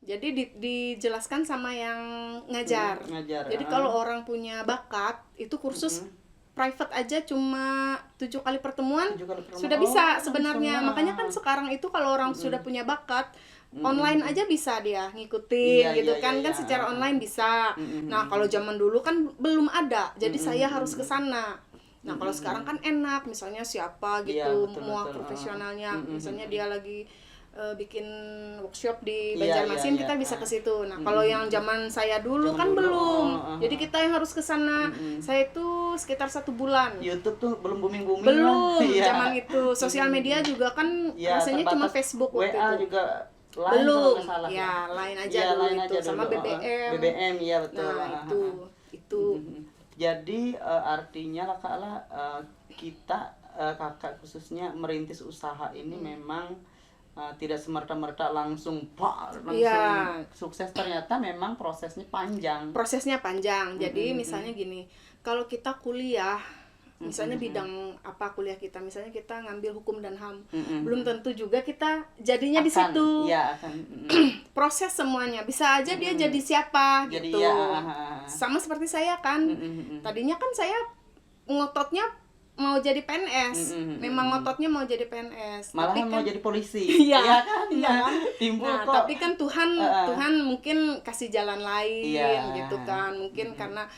Jadi dijelaskan sama yang ngajar. Ngajar. Jadi kalau orang punya bakat, itu kursus private aja cuma 7 kali pertemuan, 7 kali pertemuan. sudah bisa Oh, sebenarnya. langsung, Makanya kan sekarang itu kalau orang sudah punya bakat, online aja bisa dia ngikutin Iya, gitu iya, kan, iya, kan iya. secara online bisa. Nah, kalau zaman dulu kan belum ada. Jadi saya harus ke sana. Nah, kalau sekarang kan enak, misalnya siapa Iya, gitu, betul, mau betul. profesionalnya, misalnya dia lagi bikin workshop di Iya, Banjarmasin, iya, kita iya. bisa ke situ. Nah, kalau yang zaman saya dulu Zaman kan dulu, belum. Jadi kita yang harus ke sana. Saya itu sekitar 1 bulan. YouTube tuh belum booming-booming Belum lah. Iya. zaman itu. Sosial media juga kan Iya, rasanya cuma terbatas. Facebook waktu WA itu. juga lain kalau Belum. nggak salah. Ya, lain aja Iya, dulu lain itu aja sama dulu. BBM. BBM, iya betul. Nah, itu. Jadi artinya lah Kak lah, kita kakak khususnya merintis usaha ini memang tidak semerta-merta langsung Iya. sukses. Ternyata memang prosesnya panjang. Prosesnya panjang. Jadi misalnya gini, kalau kita kuliah, misalnya bidang apa kuliah kita, misalnya kita ngambil hukum dan HAM, belum tentu juga kita jadinya di situ. Iya, akan. Proses semuanya, bisa aja dia jadi siapa Jadi gitu. ya, Sama seperti saya kan. Tadinya kan saya ngototnya mau jadi PNS. Memang ngototnya mau jadi PNS. Malahan tapi mau kan, jadi polisi. Iya, kan? iya kan? Timbul Nah, kok. tapi kan Tuhan mungkin kasih jalan lain Iya. gitu kan. Mungkin karena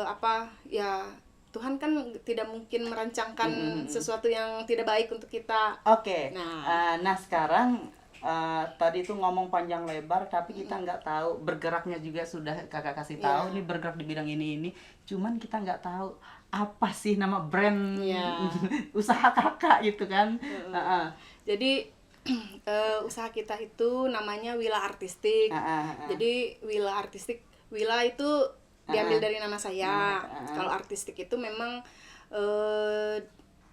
apa ya, Tuhan kan tidak mungkin merancangkan sesuatu yang tidak baik untuk kita. Oke. Nah. Nah sekarang tadi itu ngomong panjang lebar, tapi kita nggak tahu bergeraknya juga sudah kakak kasih tahu. Ini bergerak di bidang ini. Cuman kita nggak tahu apa sih nama brand usaha kakak gitu kan. Jadi usaha kita itu namanya Wila Artistik. Jadi Wila Artistik, Wila itu diambil dari nama saya. Kalau artistik itu memang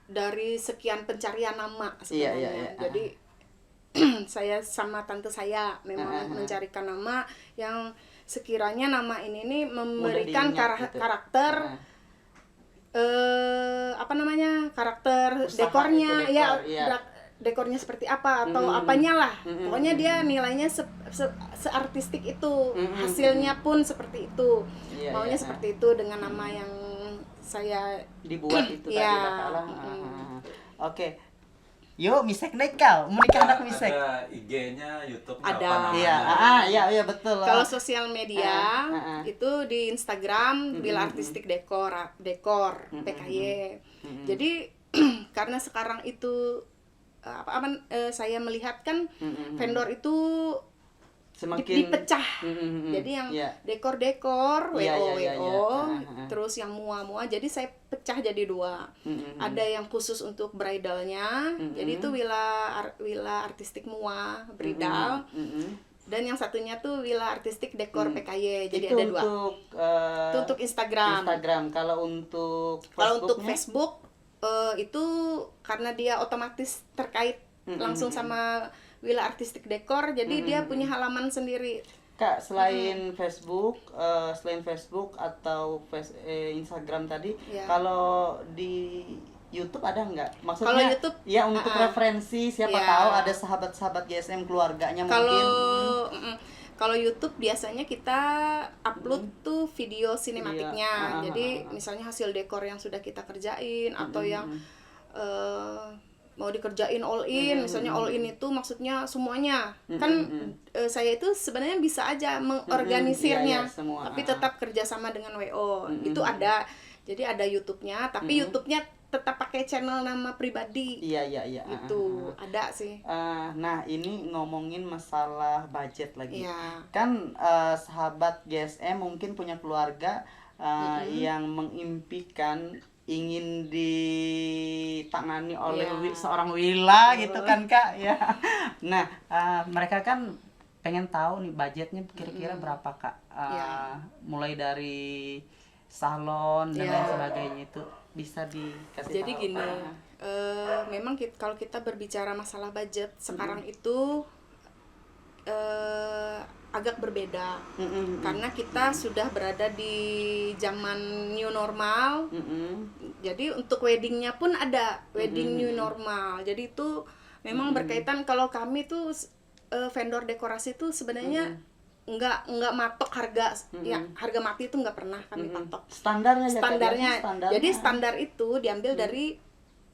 dari sekian pencarian nama sebenarnya. Iya. Jadi saya sama tante saya memang mencarikan nama yang sekiranya nama ini nih memberikan karakter apa namanya, karakter usaha dekornya itu, dekornya seperti apa atau apanya lah, pokoknya dia nilainya seartistik itu, hasilnya pun seperti itu, maunya seperti itu dengan nama yang saya dibuat itu tadi lah. Oke. Yuk, misek nekal, mau nikah anak misek. Ada IG-nya, YouTube-nya Ada. apa namanya? Iya betul. Kalau sosial media itu di Instagram Wila Artistik Dekor PKY. Jadi karena sekarang itu saya melihat kan vendor itu semakin dipecah. Jadi yang dekor-dekor, WO, terus yang mua-mua. Jadi saya pecah jadi 2. Ada yang khusus untuk bridalnya. Jadi itu Wila Artistik Mua Bridal. Dan yang satunya tuh Wila Artistik Dekor PKY. Jadi itu ada 2. Itu untuk Instagram. Kalau untuk Facebook itu karena dia otomatis terkait langsung sama Wila Artistik Dekor, jadi dia punya halaman sendiri. Kak, selain Facebook atau Instagram tadi, kalau di YouTube ada nggak? Maksudnya kalau YouTube, ya untuk referensi, siapa tahu ada sahabat-sahabat GSM keluarganya mungkin. Kalau YouTube biasanya kita upload tuh video sinematiknya. Jadi misalnya hasil dekor yang sudah kita kerjain atau yang mau dikerjain all in, misalnya all in itu maksudnya semuanya. Kan saya itu sebenarnya bisa aja mengorganisirnya, tapi tetap kerjasama dengan WO. Itu ada. Jadi ada YouTube-nya, tapi YouTube-nya tetap pakai channel nama pribadi. Iya. Itu ada sih. Nah, ini ngomongin masalah budget lagi. Iya. Kan sahabat GSM mungkin punya keluarga yang mengimpikan ingin ditangani oleh seorang Wila gitu kan Kak ya. Nah mereka kan pengen tahu nih budgetnya kira-kira berapa Kak, mulai dari salon dan lain sebagainya, itu bisa dikasih jadi tahu. Gini, memang kalau kita berbicara masalah budget sekarang itu agak berbeda, karena kita sudah berada di zaman new normal. Jadi untuk weddingnya pun ada wedding new normal. Jadi itu memang berkaitan. Kalau kami tuh vendor dekorasi tuh sebenarnya nggak matok harga, ya harga mati itu nggak pernah kami patok. Standarnya ya, Kak, Standarnya. standarnya. Jadi standar itu diambil dari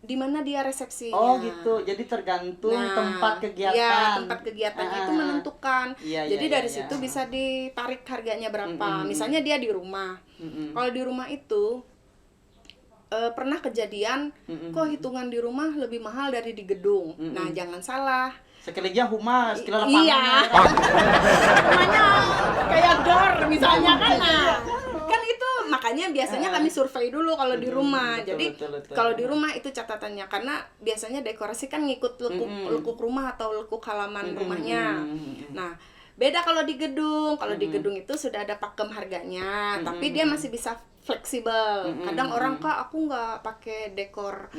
di mana dia resepsinya. Oh gitu, jadi tergantung tempat kegiatan. Ya, tempat kegiatannya itu menentukan. Iya, Jadi iya, dari iya, situ iya. bisa ditarik harganya berapa. Misalnya dia di rumah. Kalau di rumah itu pernah kejadian, kok hitungan di rumah lebih mahal dari di gedung. Nah, jangan salah. Sekali aja humas, sekali lapangan. Iya. Namanya kayak gor misalnya kan. Nah, kan itu makanya biasanya kami survei dulu kalau di rumah. Betul, Jadi betul. kalau di rumah itu catatannya, karena biasanya dekorasi kan ngikut lekuk rumah atau lekuk halaman rumahnya. Nah, beda kalau di gedung. Kalau di gedung itu sudah ada pakem harganya, tapi dia masih bisa fleksibel. Kadang orang, Kak, aku nggak pakai dekor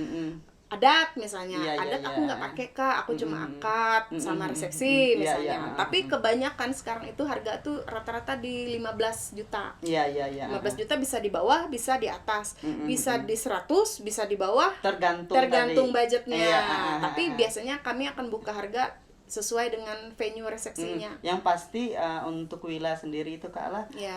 adat misalnya. Iya, Adat iya, aku iya. nggak pakai, Kak, aku cuma akad sama resepsi Iya, misalnya. iya. Tapi kebanyakan sekarang itu harga tuh rata-rata di 15 juta. Iya, iya, iya. 15 juta bisa di bawah, bisa di atas. Bisa di 100, bisa di bawah. Tergantung Tergantung tadi. budgetnya. Iya, Tapi biasanya kami akan buka harga sesuai dengan venue resepsinya. Yang pasti untuk Wila sendiri itu Kak lah Ya.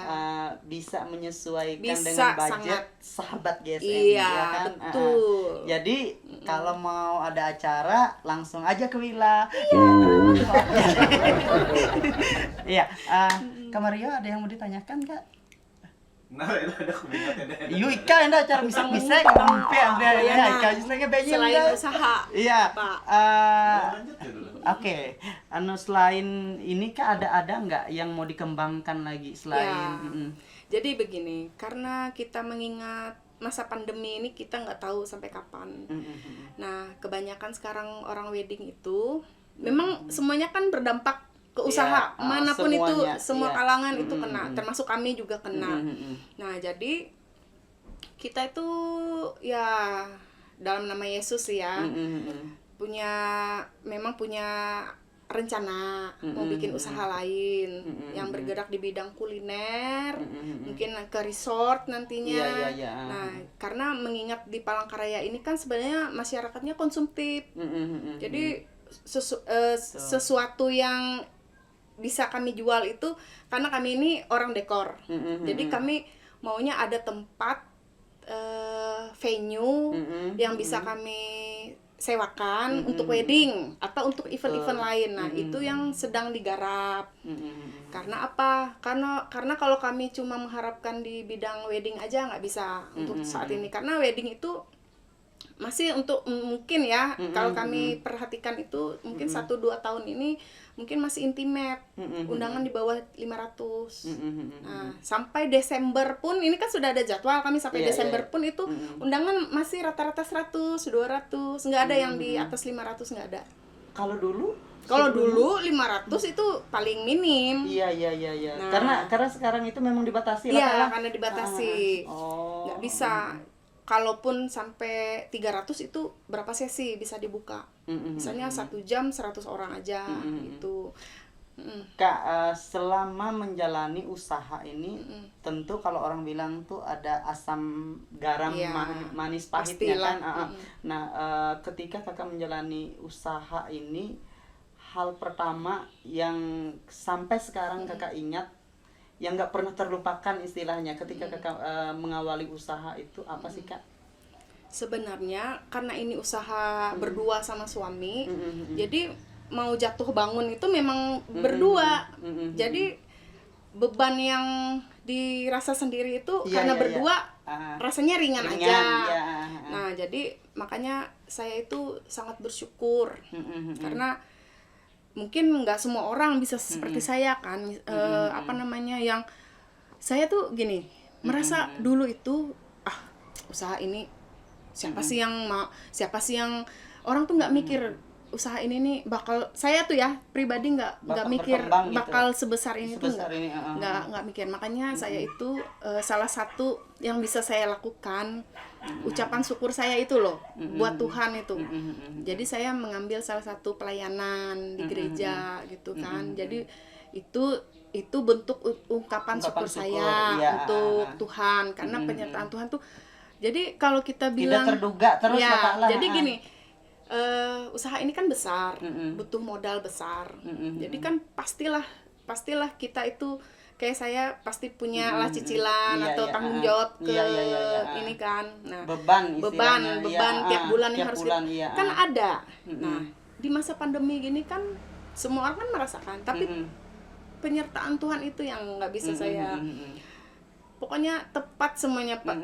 bisa menyesuaikan Bisa, dengan budget sangat. sahabat GSM. Iya, ya kan? betul. Jadi kalau mau ada acara langsung aja ke Wila. Iya. Kak Mario ada yang mau ditanyakan Kak? Nah, itu ada keminatnya deh. Yuk Ika anda cara misek ngumpi ambil ya Ika justru banyak Selain usaha. Iya. Pak. Lanjut ya dulu. Oke, selain ini Kak ada nggak yang mau dikembangkan lagi selain? Ya. Jadi begini, karena kita mengingat masa pandemi ini kita nggak tahu sampai kapan. Nah, kebanyakan sekarang orang wedding itu memang semuanya kan berdampak ke usaha, Iya, manapun semuanya, itu, semua iya. kalangan itu kena, termasuk kami juga kena. Nah, jadi kita itu ya dalam nama Yesus ya memang punya rencana mau bikin usaha lain yang bergerak di bidang kuliner, mungkin ke resort nantinya. Iya, iya, iya. Nah, karena mengingat di Palangkaraya ini kan sebenarnya masyarakatnya konsumtif. Jadi sesuatu yang bisa kami jual itu karena kami ini orang dekor. Jadi kami maunya ada tempat venue yang bisa kami sewakan untuk wedding atau untuk event-event lain. Nah, itu yang sedang digarap. Karena apa? Karena kalau kami cuma mengharapkan di bidang wedding aja nggak bisa untuk saat ini. Karena wedding itu masih untuk mungkin ya, kalau kami perhatikan itu mungkin 1-2 tahun ini mungkin masih intimate, undangan di bawah 500. Nah, sampai Desember pun ini kan sudah ada jadwal, kami sampai Desember pun itu undangan masih rata-rata 100, 200, nggak ada yang di atas 500, nggak ada. Kalau dulu? Kalau dulu 500 itu paling minim. Iya. Nah. Karena sekarang itu memang dibatasi Iya, Kak. karena dibatasi. Nggak bisa. Kalaupun sampai 300 itu berapa sesi bisa dibuka. Misalnya 1 jam 100 orang aja gitu. Kak, selama menjalani usaha ini tentu kalau orang bilang tuh ada asam garam Iya, manis pahitnya pastilah. kan. Nah, ketika Kakak menjalani usaha ini, hal pertama yang sampai sekarang Kakak ingat yang nggak pernah terlupakan istilahnya ketika Kakak mengawali usaha itu apa sih Kak? Sebenarnya karena ini usaha berdua sama suami, jadi mau jatuh bangun itu memang berdua. Jadi beban yang dirasa sendiri itu karena berdua rasanya ringan aja. Iya. Nah, jadi makanya saya itu sangat bersyukur karena mungkin nggak semua orang bisa seperti saya kan, yang saya tuh gini merasa dulu itu usaha ini siapa sih yang orang tuh nggak mikir usaha ini nih bakal, saya tuh ya pribadi nggak mikir berkembang gitu. bakal sebesar ini tuh Sebesar ini, nggak mikir. Makanya saya itu salah satu yang bisa saya lakukan ucapan syukur saya itu loh buat Tuhan itu. Jadi saya mengambil salah satu pelayanan di gereja gitu kan. Jadi itu bentuk ungkapan syukur saya untuk Tuhan, karena penyertaan Tuhan tuh. Jadi kalau kita bilang tidak terduga terus ya, Kak lah. jadi gini, usaha ini kan besar, butuh modal besar. Jadi kan pastilah kita itu kayak saya pasti punya lah cicilan Iya, atau iya, tanggung jawab ke iya. ini kan. Nah, beban beban istilahnya. tiap bulan yang tiap harus bulan, kita, iya, kan ada. Nah, di masa pandemi gini kan semua orang kan merasakan, tapi penyertaan Tuhan itu yang nggak bisa saya. Pokoknya tepat semuanya Pak.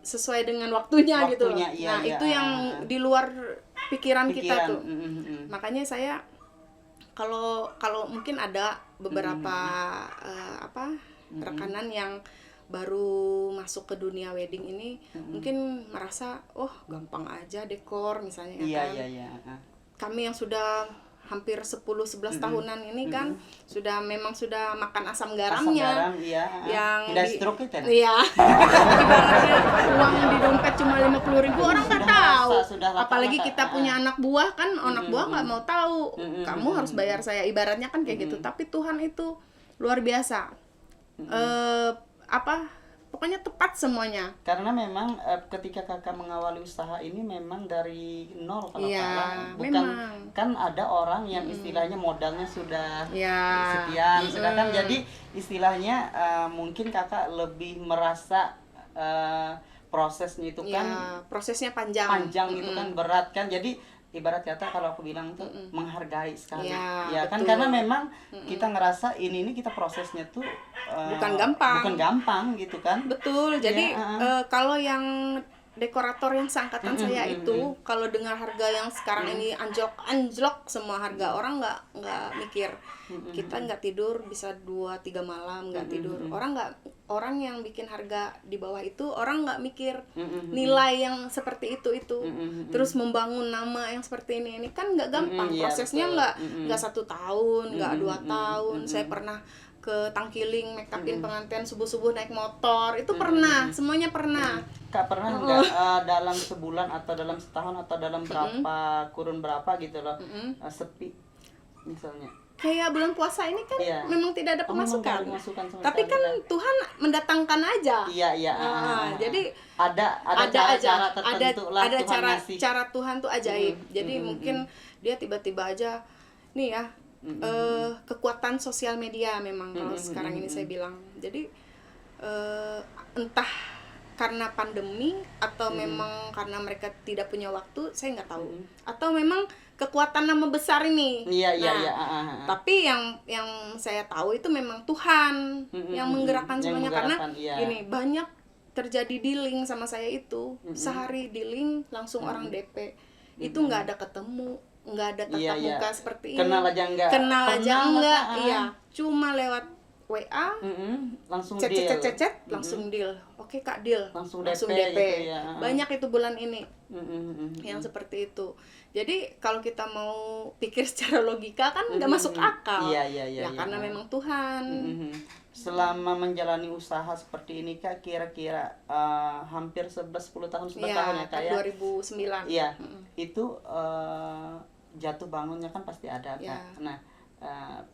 Sesuai dengan waktunya gitu. Iya, Nah, iya. itu yang di luar pikiran kita tuh. Makanya saya kalau mungkin ada beberapa rekanan yang baru masuk ke dunia wedding ini mungkin merasa gampang aja dekor misalnya Iya, kan. iya. Kami yang sudah hampir 10-11 tahunan ini kan memang sudah makan asam garamnya. Asam garam, iya. Yang udah stroke itu. Iya. Ibaratnya uang di dompet cuma 50.000 orang nggak tahu. Apalagi kita punya anak buah kan, anak buah nggak mau tahu. Kamu harus bayar saya, ibaratnya kan kayak gitu. Tapi Tuhan itu luar biasa. Pokoknya tepat semuanya. Karena memang ketika kakak mengawali usaha ini memang dari nol kalau Iya, bukan memang. kan ada orang yang istilahnya modalnya sudah Ya. sekian, sedangkan jadi istilahnya mungkin kakak lebih merasa prosesnya itu kan Ya, prosesnya panjang itu kan berat kan, jadi ibarat kata kalau aku bilang tuh menghargai sekali Ya, kan, betul. karena memang kita ngerasa ini kita prosesnya tuh Bukan gampang gitu kan. Betul. Jadi Ya, kalau yang dekorator yang seangkatan saya itu kalau dengar harga yang sekarang ini anjlok semua harga, orang nggak mikir. Kita nggak tidur bisa 2-3 malam nggak tidur. Orang yang bikin harga di bawah itu orang nggak mikir nilai yang seperti itu. Terus membangun nama yang seperti ini kan nggak gampang. Iya, Prosesnya betul. nggak 1 tahun, nggak 2 tahun. Saya pernah ke Tangkiling make upin pengantin subuh-subuh naik motor itu pernah, semuanya pernah. Kak pernah nggak dalam sebulan atau dalam setahun atau dalam berapa kurun berapa gitu loh sepi misalnya? Kayak bulan puasa ini kan Iya. memang tidak ada pemasukan. Memang nggak ada pemasukan sama Tapi sekali, kan kan? Tuhan mendatangkan aja. Iya. Jadi ada cara tertentu lah ada Tuhan ngasih. cara Tuhan tuh ajaib. Jadi mungkin dia tiba-tiba aja nih ya kekuatan sosial media memang kalau sekarang ini saya bilang. Jadi entah karena pandemi atau memang karena mereka tidak punya waktu, saya nggak tahu. Atau memang kekuatan nama besar ini. Iya. Tapi yang saya tahu itu memang Tuhan yang menggerakkan semuanya, karena gini banyak terjadi dealing sama saya itu sehari dealing langsung orang DP itu nggak ada ketemu, nggak ada tatap muka seperti ini, kenal aja enggak, iya, cuma lewat WA langsung chat deal. langsung deal. Oke Kak, deal Langsung DP gitu ya. banyak itu bulan ini yang seperti itu. Jadi kalau kita mau pikir secara logika kan nggak masuk akal. Iya. Karena memang Tuhan. Selama menjalani usaha seperti ini Kak, kira-kira hampir 11 tahun ya Kak ya. 2009. Iya. Itu jatuh bangunnya kan pasti ada Kak. Ya. Nah,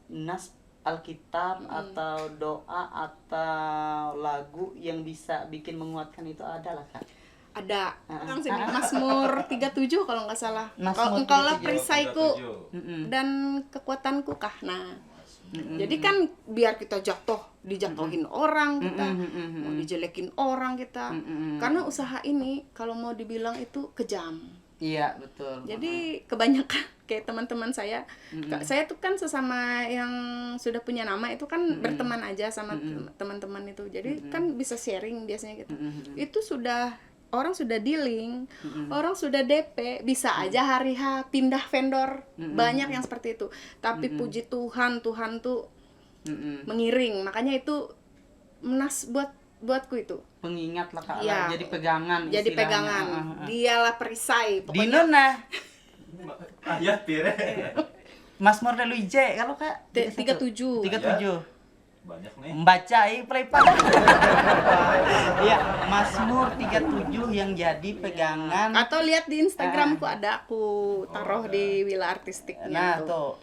nas Alkitab atau doa atau lagu yang bisa bikin menguatkan itu ada lah Kak. Ada orang sini Mazmur 37 kalau nggak salah. Kalau Mazmur engkaulah 37. perisaiku dan kekuatanku kah. Nah, jadi kan biar kita dijatuhin orang kita, mau dijelekin orang kita. Karena usaha ini kalau mau dibilang itu kejam. Iya, betul. Jadi kebanyakan kayak teman-teman saya tuh kan sesama yang sudah punya nama itu kan berteman aja sama teman-teman itu. Jadi kan bisa sharing biasanya gitu. Itu orang sudah dealing, orang sudah DP, bisa aja hari H pindah vendor. Banyak yang seperti itu. Tapi puji Tuhan tuh mengiring. Makanya itu buatku itu Pengingat lah Kak, ya, jadi pegangan. Jadi istilahnya. pegangan. Dialah perisai. Di nona Ayat pire. Mazmur Luije kalau Kak 37. 37. Banyak nih. Membaca play Iya, Mazmur 37 yang jadi pegangan. Atau lihat di Instagramku ada, aku taruh di Wila Artistiknya Nah, tuh. tuh.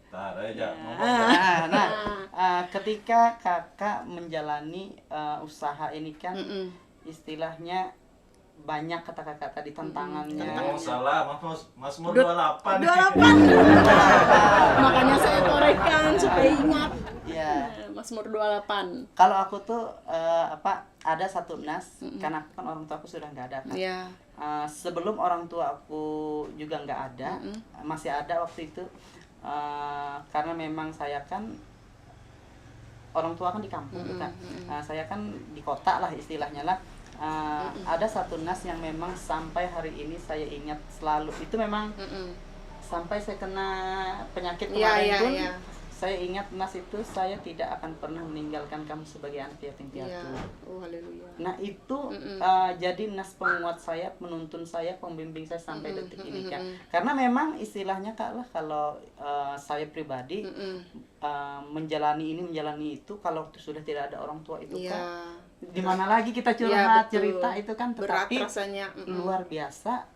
Tar aja ngomong. Ketika kakak menjalani usaha ini kan istilahnya banyak kata-kata tadi tantangannya. Oh, salah, Mazmur Dut- 28. 28. Makanya saya korekan supaya ingat. Ya. Mazmur 28. Kalau aku tuh ada satu nas, karena aku kan orang tua aku sudah nggak ada kan. Iya. Sebelum orang tua aku juga nggak ada, masih ada waktu itu, karena memang saya kan orang tua kan di kampung kan, saya kan di kota lah istilahnya lah. Ada satu nas yang memang sampai hari ini saya ingat selalu. Itu memang sampai saya kena penyakit kemarin pun, saya ingat nas itu, saya tidak akan pernah meninggalkan kamu sebagai anak yatim piatu. Iya. Oh, haleluya. Nah itu jadi nas penguat saya, penuntun saya, pembimbing saya sampai detik ini Kak. Karena memang istilahnya Kak lah, kalau saya pribadi menjalani itu, kalau sudah tidak ada orang tua itu Iya. Kak, di mana lagi kita Iya, curhat, betul. cerita itu kan. Berat Tetapi rasanya. luar biasa,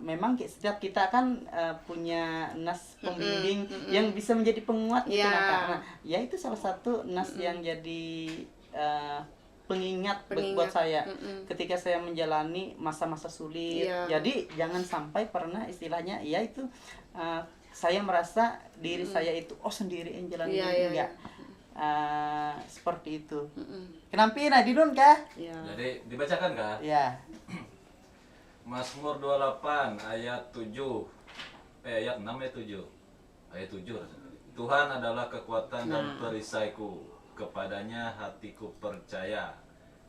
memang setiap kita kan punya nas pembimbing yang bisa menjadi penguat gitu Iya. Kak. Nah, ya itu salah satu nas yang jadi pengingat buat saya ketika saya menjalani masa-masa sulit. Iya. Jadi jangan sampai pernah istilahnya ya itu saya merasa diri saya itu sendiri yang jalan Iya, ini, iya, enggak. Seperti itu. Kenapa Nadinun kah? Iya. Jadi dibacakan kah? Ya. Mazmur 28 ayat 7. Ayat 6 ayat 7. Ayat 7 rasanya. Tuhan adalah kekuatan dan perisaiku. Kepadanya hatiku percaya.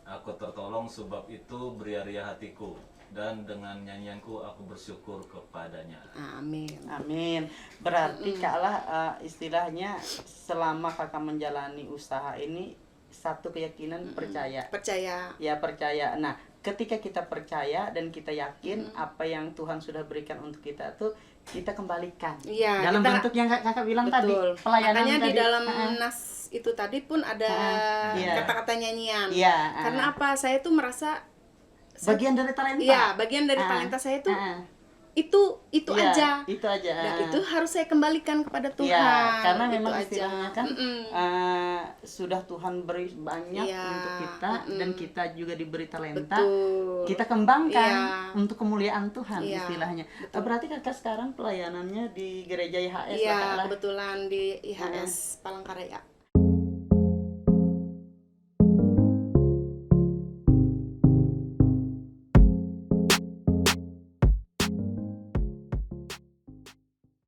Aku tertolong, sebab itu beria-ria hatiku. Dan dengan nyanyianku aku bersyukur kepadanya. Amin. Amin. Berarti Kak lah istilahnya selama Kakak menjalani usaha ini satu keyakinan percaya. Percaya. Ya percaya. Nah, ketika kita percaya dan kita yakin apa yang Tuhan sudah berikan untuk kita tuh kita kembalikan. Iya, Dalam kita- bentuk yang Kakak bilang tadi, Betul. pelayanan Makanya tadi. di dalam nas itu tadi pun ada Iya. kata-kata nyanyian. Iya, Karena apa? Saya tuh merasa bagian dari talenta. iya, bagian dari talenta saya tuh itu Iya, aja. Itu aja. Nah, itu harus saya kembalikan kepada Tuhan. Iya, karena Itu memang aja. istilahnya kan sudah Tuhan beri banyak Iya, untuk kita dan kita juga diberi talenta. Betul. Kita kembangkan Iya. untuk kemuliaan Tuhan Iya, istilahnya. Berarti Kakak sekarang pelayanannya di gereja IHS Iya, Kakak lah. kebetulan di IHS Palangkaraya.